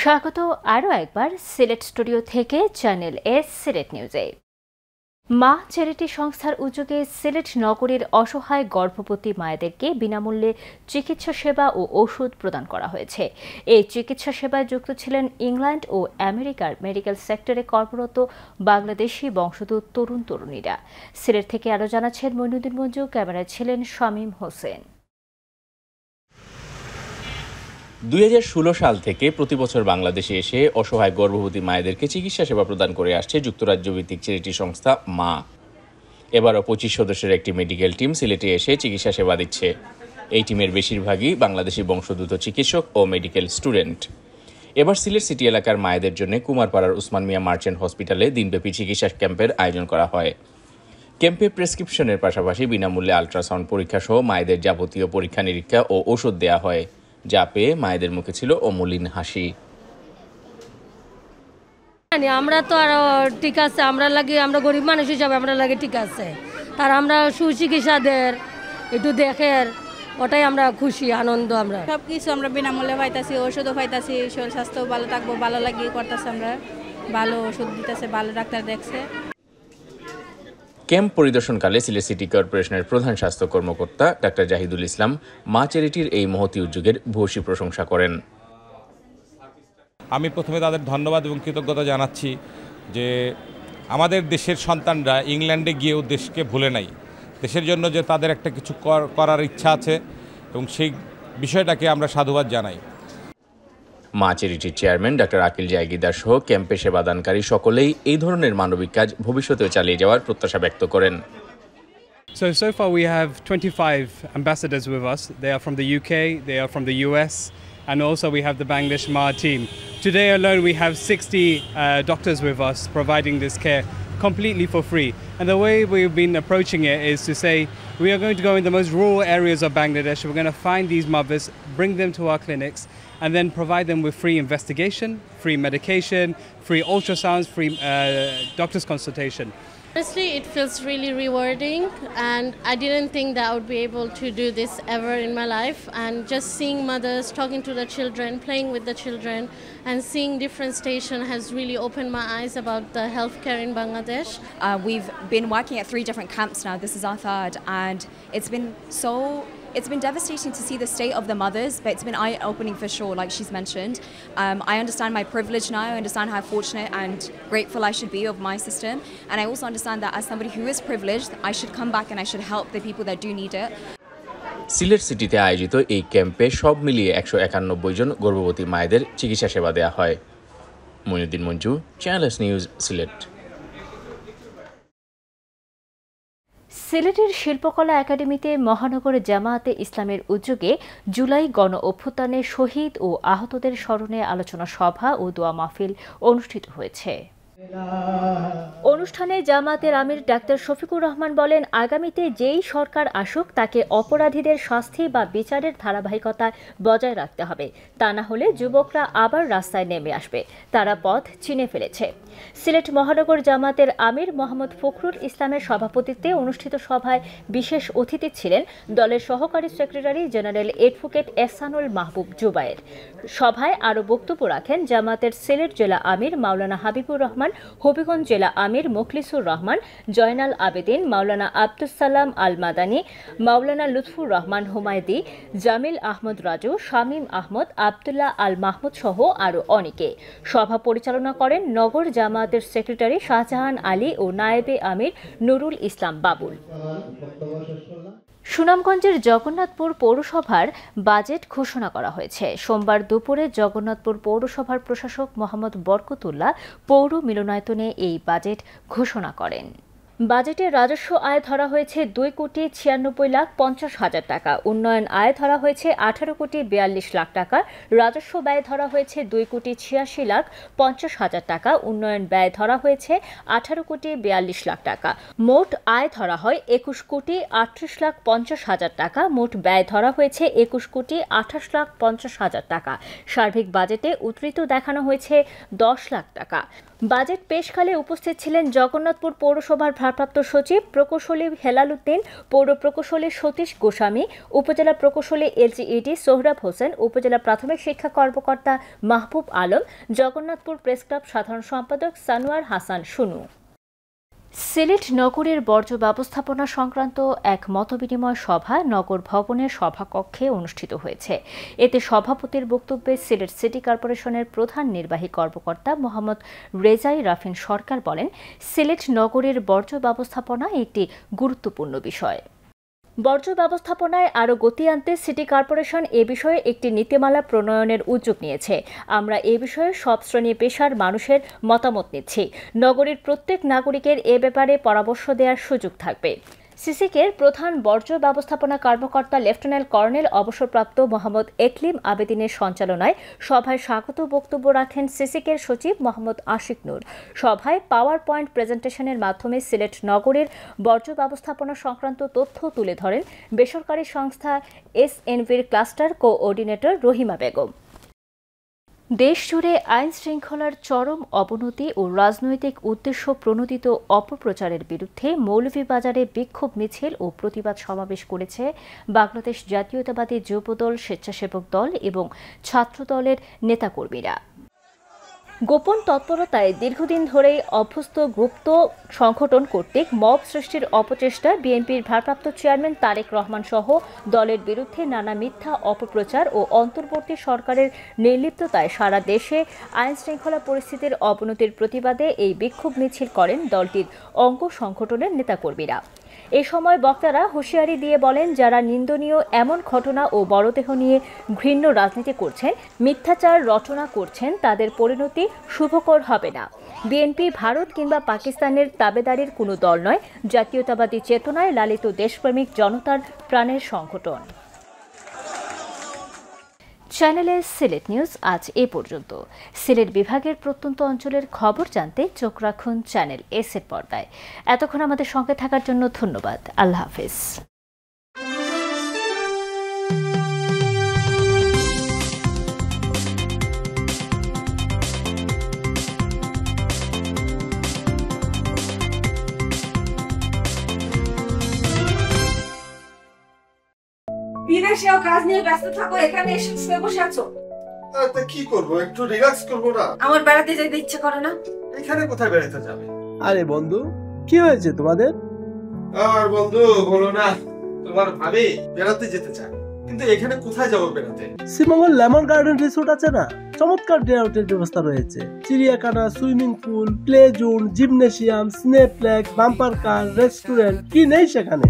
স্বাগত আরও একবার সিলেট স্টুডিও থেকে চ্যানেল এস সিলেট নিউজে। মা চ্যারিটি সংস্থার উদ্যোগে সিলেট নগরীর অসহায় গর্ভবতী মায়েদেরকে বিনামূল্যে চিকিৎসা সেবা ও ওষুধ প্রদান করা হয়েছে। এই চিকিৎসা সেবায় যুক্ত ছিলেন ইংল্যান্ড ও আমেরিকার মেডিকেল সেক্টরে কর্মরত বাংলাদেশি বংশোদ্ভূত তরুণ তরুণীরা। সিলেট থেকে আরও জানাচ্ছেন মইনুদ্দিন মঞ্জু, ক্যামেরায় ছিলেন শামীম হোসেন। 2016 সাল থেকে প্রতি বছর বাংলাদেশে এসে অসহায় গর্ভবতী মায়েদেরকে চিকিৎসা সেবা প্রদান করে আসছে যুক্তরাজ্য ভিত্তিক চ্যারিটি সংস্থা মা। এবারও 25 সদস্যের একটি মেডিকেল টিম সিলেটে এসে চিকিৎসা সেবা দিচ্ছে। এই টিমের বেশিরভাগই বাংলাদেশি বংশোদ্ভূত চিকিৎসক ও মেডিকেল স্টুডেন্ট। এবার সিলেট সিটি এলাকার মায়েদের জন্য কুমারপাড়ার উসমান মিয়া মার্চেন্ট হসপিটালে দিনব্যাপী চিকিৎসা ক্যাম্পের আয়োজন করা হয়। ক্যাম্পে প্রেসক্রিপশনের পাশাপাশি বিনামূল্যে আল্ট্রাসাউন্ড পরীক্ষা সহ মায়েদের যাবতীয় পরীক্ষা নিরীক্ষা ও ওষুধ দেওয়া হয়, যা পেয়ে মায়েদের মুখে ছিল অমলিন হাসি। আমরা তো আর ঠিক আছে, আমরা গরিব মানুষ হিসাবে আমরা লাগে ঠিক আছে, তার আমরা সুচিকিৎসাদের একটু দেখের ওটাই আমরা খুশি আনন্দ। আমরা সবকিছু আমরা বিনামূল্যে পাইতাছি, ওষুধও পাইতাছি, শরীর স্বাস্থ্য ভালো থাকবো, ভালো লাগিয়ে করতেছে, আমরা ভালো ওষুধ দিতেছে, ভালো ডাক্তার দেখছে। ক্যাম্প পরিদর্শনকালে সিলেট সিটি কর্পোরেশনের প্রধান স্বাস্থ্য কর্মকর্তা ডাক্তার জাহিদুল ইসলাম মা চ্যারিটির এই মহতী উদ্যোগের ভূয়সী প্রশংসা করেন। আমি প্রথমে তাদের ধন্যবাদ এবং কৃতজ্ঞতা জানাচ্ছি যে আমাদের দেশের সন্তানরা ইংল্যান্ডে গিয়েও দেশকে ভুলে নাই, দেশের জন্য যে তাদের একটা কিছু করার ইচ্ছা আছে এবং সেই বিষয়টাকে আমরা সাধুবাদ জানাই। মা চ্যারিটির চেয়ারম্যান ডাক্তার আকিল জায়গিদার সহ ক্যাম্পে সেবাদানকারী সকলেই এই ধরনের মানবিক কাজ ভবিষ্যতেও চালিয়ে যাওয়ার প্রত্যাশা ব্যক্ত করেন। So far we have 25 ambassadors with us. They are from the UK, they are from the US, and also we have the Bangladesh MA team. Today alone we have 60 doctors with us providing this care completely for free. And the way we've been approaching it is to say we are going to go in the most rural areas of Bangladesh. We're going to find these mothers, bring them to our clinics, and then provide them with free investigation, free medication, free ultrasounds, free doctor's consultation. Honestly, it feels really rewarding, and I didn't think that I would be able to do this ever in my life. And just seeing mothers talking to the children, playing with the children, and seeing different stations has really opened my eyes about the healthcare in Bangladesh. We've been working at 3 different camps now. This is our 3rd, and it's been devastating to see the state of the mothers, but it's been eye-opening for sure, like she's mentioned. I understand my privilege now. I understand how fortunate and grateful I should be of my system. And I also understand that as somebody who is privileged, I should come back and I should help the people that do need it. Sylhet সিটিতে আয়োজিত এই ক্যাম্পে সব মিলিয়ে 191 জন গর্ভবতী মায়েদের চিকিৎসা সেবা দেওয়া হয়। Moinuddin Manju, channel S news, Sylhet. সিলেটের শিল্পকলা একাডেমিতে মহানগর জামায়াতে ইসলামের উদ্যোগে জুলাই গণ অভ্যুত্থানে শহীদ ও আহতদের স্মরণে আলোচনা সভা ও দোয়া মাহফিল অনুষ্ঠিত হয়েছে। অনুষ্ঠানে জামায়াতের আমির ডাক্তার শফিকুর রহমান বলেন, আগামীতে যেই সরকার আসুক তাকে অপরাধীদের শাস্তি বা বিচারের ধারাবাহিকতা বজায় রাখতে হবে, তা না হলে যুবকরা আবার রাস্তায় নেমে আসবে, তারা পথ চিনে ফেলেছে। সিলেট মহানগর জামায়াতের আমির মোহাম্মদ ফখরুল ইসলামের সভাপতিত্বে অনুষ্ঠিত সভায় বিশেষ অতিথি ছিলেন দলের সহকারী সেক্রেটারি জেনারেল অ্যাডভোকেট এহসানুল মাহবুব জুবায়ের। সভায় আরও বক্তব্য রাখেন জামায়াতের সিলেট জেলা আমির মাওলানা হাবিবুর রহমান, হবিগঞ্জ জেলা আমির মুখলিসুর রহমান, জয়নাল আবেদিন, মাওলানা আব্দুস সালাম আল মাদানী, মাওলানা লুৎফুর রহমান হুমায়দি, জামিল আহমদ রাজু, শামীম আহমদ, আবদুল্লাহ আল মাহমুদ সহ আরও অনেকে। সভা পরিচালনা করেন নগর জামায়াতের সেক্রেটারি শাহজাহান আলী ও নায়েবে আমির নুরুল ইসলাম বাবুল। সুনামগঞ্জের জগন্নাথপুর পৌরসভার বাজেট ঘোষণা করা হয়েছে। সোমবার দুপুরে জগন্নাথপুর পৌরসভার প্রশাসক মোহাম্মদ বরকতুল্লাহ পৌর মিলনায়তনে এই বাজেট ঘোষণা করেন। বাজেটে রাজস্ব আয় ধরা হয়েছে 2,96,50,000 টাকা, উন্নয়ন আয় ধরা হয়েছে 18,42,00,000 টাকা, রাজস্ব ব্যয় ধরা হয়েছে 2,86,50,000 টাকা, উন্নয়ন ব্যয় ধরা হয়েছে 18,42,00,000 টাকা। মোট আয় ধরা হয় 21,38,50,000 টাকা, মোট ব্যয় ধরা হয়েছে 21,28,50,000 টাকা। সার্বিক বাজেটে উদ্ধৃত দেখানো হয়েছে 10 লাখ টাকা। বাজেট পেশকালে উপস্থিত ছিলেন জগন্নাথপুর পৌরসভার ভারপ্রাপ্ত সচিব প্রকৌশলী হেলাল উদ্দিন, পৌর প্রকৌশলী সতীশ গোস্বামী, উপজেলা প্রকৌশলী এলজিইডি সোহরাব হোসেন, উপজেলা প্রাথমিক শিক্ষা কর্মকর্তা মাহবুব আলম, জগন্নাথপুর প্রেস ক্লাব সাধারণ সম্পাদক সানোয়ার হাসান শুনু। সিলেট নগরের বর্জ্য ব্যবস্থাপনা সংক্রান্ত এক মতবিনিময় সভা নগর ভবনের সভাকক্ষে অনুষ্ঠিত হয়েছে। এতে সভাপতির বক্তব্যে সিলেট সিটি কর্পোরেশনের প্রধান নির্বাহী কর্মকর্তা মোহাম্মদ রেজাই রাফিন সরকার বলেন, সিলেট নগরের বর্জ্য ব্যবস্থাপনা একটি গুরুত্বপূর্ণ বিষয়। বর্জ্য ব্যবস্থাপনায় আরও গতি আনতে সিটি কর্পোরেশন এ বিষয়ে একটি নীতিমালা প্রণয়নের উদ্যোগ নিয়েছে। আমরা এ বিষয়ে সব শ্রেণী পেশার মানুষের মতামত নিচ্ছি। নগরীর প্রত্যেক নাগরিকের এ ব্যাপারে পরামর্শ দেওয়ার সুযোগ থাকবে। সিসিকের প্রধান বর্জ্য ব্যবস্থাপনা কর্মকর্তা লেফটেন্যান্ট কর্নেল অবসরপ্রাপ্ত মোহাম্মদ একলিম আবেদিনের সঞ্চালনায় সভায় স্বাগত বক্তব্য রাখেন সিসিকের সচিব মোহাম্মদ আশিক নূর। সভায় পাওয়ার পয়েন্ট প্রেজেন্টেশনের মাধ্যমে সিলেট নগরের বর্জ্য ব্যবস্থাপনা সংক্রান্ত তথ্য তুলে ধরেন বেসরকারি সংস্থা এসএনভির ক্লাস্টার কোঅর্ডিনেটর রহিমা বেগম। দেশজুড়ে আইন শৃঙ্খলার চরম অবনতি ও রাজনৈতিক উদ্দেশ্য প্রণোদিত অপপ্রচারের বিরুদ্ধে মৌলভীবাজারে বিক্ষোভ মিছিল ও প্রতিবাদ সমাবেশ করেছে বাংলাদেশ জাতীয়তাবাদী যুবদল, স্বেচ্ছাসেবক দল এবং ছাত্রদলের নেতাকর্মীরা। গোপন তৎপরতায় দীর্ঘদিন ধরেই অভ্যস্ত গুপ্ত সংগঠন কর্তৃক মব সৃষ্টির অপচেষ্টা বিএনপির ভারপ্রাপ্ত চেয়ারম্যান তারেক রহমান সহ দলের বিরুদ্ধে নানা মিথ্যা অপপ্রচার ও অন্তর্বর্তী সরকারের নির্লিপ্ততায় সারা দেশে আইন শৃঙ্খলা পরিস্থিতির অবনতির প্রতিবাদে এই বিক্ষোভ মিছিল করেন দলটির অঙ্গ সংগঠনের নেতাকর্মীরা। এ সময় বক্তারা হুঁশিয়ারি দিয়ে বলেন, যারা নিন্দনীয় এমন ঘটনা ও মরদেহ নিয়ে ঘৃণ্য রাজনীতি করছেন, মিথ্যাচার রচনা করছেন, তাদের পরিণতি শুভকর হবে না। বিএনপি ভারত কিংবা পাকিস্তানের তাবেদারির কোনো দল নয়, জাতীয়তাবাদী চেতনায় লালিত দেশপ্রেমিক জনতার প্রাণের সংগঠন। চ্যানেলে সিলেট নিউজ আজ এ পর্যন্ত। সিলেট বিভাগের প্রত্যন্ত অঞ্চলের খবর জানতে চোখ রাখুন চ্যানেল এস এর পর্দায়। এতক্ষণ আমাদের সঙ্গে থাকার জন্য ধন্যবাদ। আল্লাহ হাফেজ। বিদেশেও কাজ নিয়ে ব্যস্ত থাকো, এখানে এসে শুয়ে বসে আছো। তা কি করবো, একটু রিল্যাক্স করবো না? আমার বেড়াতে যেতে ইচ্ছে করে না। এখানে কোথায় বেড়াতে যাবে? আরে বন্ধু, কি হয়েছে তোমাদের? আর বন্ধু বলো না, তোমার ভাবি বেড়াতে যেতে চায়, কিন্তু এখানে কোথায় যাবো বেড়াতে? শ্রীমঙ্গল লেমন গার্ডেন রিসোর্ট আছে না, চমৎকার ডে আউটের ব্যবস্থা রয়েছে। চিড়িয়াখানা, swimming pool, play zone, gymnasium, snake plaque, bumper কার, রেস্টুরেন্ট, কি নেই সেখানে?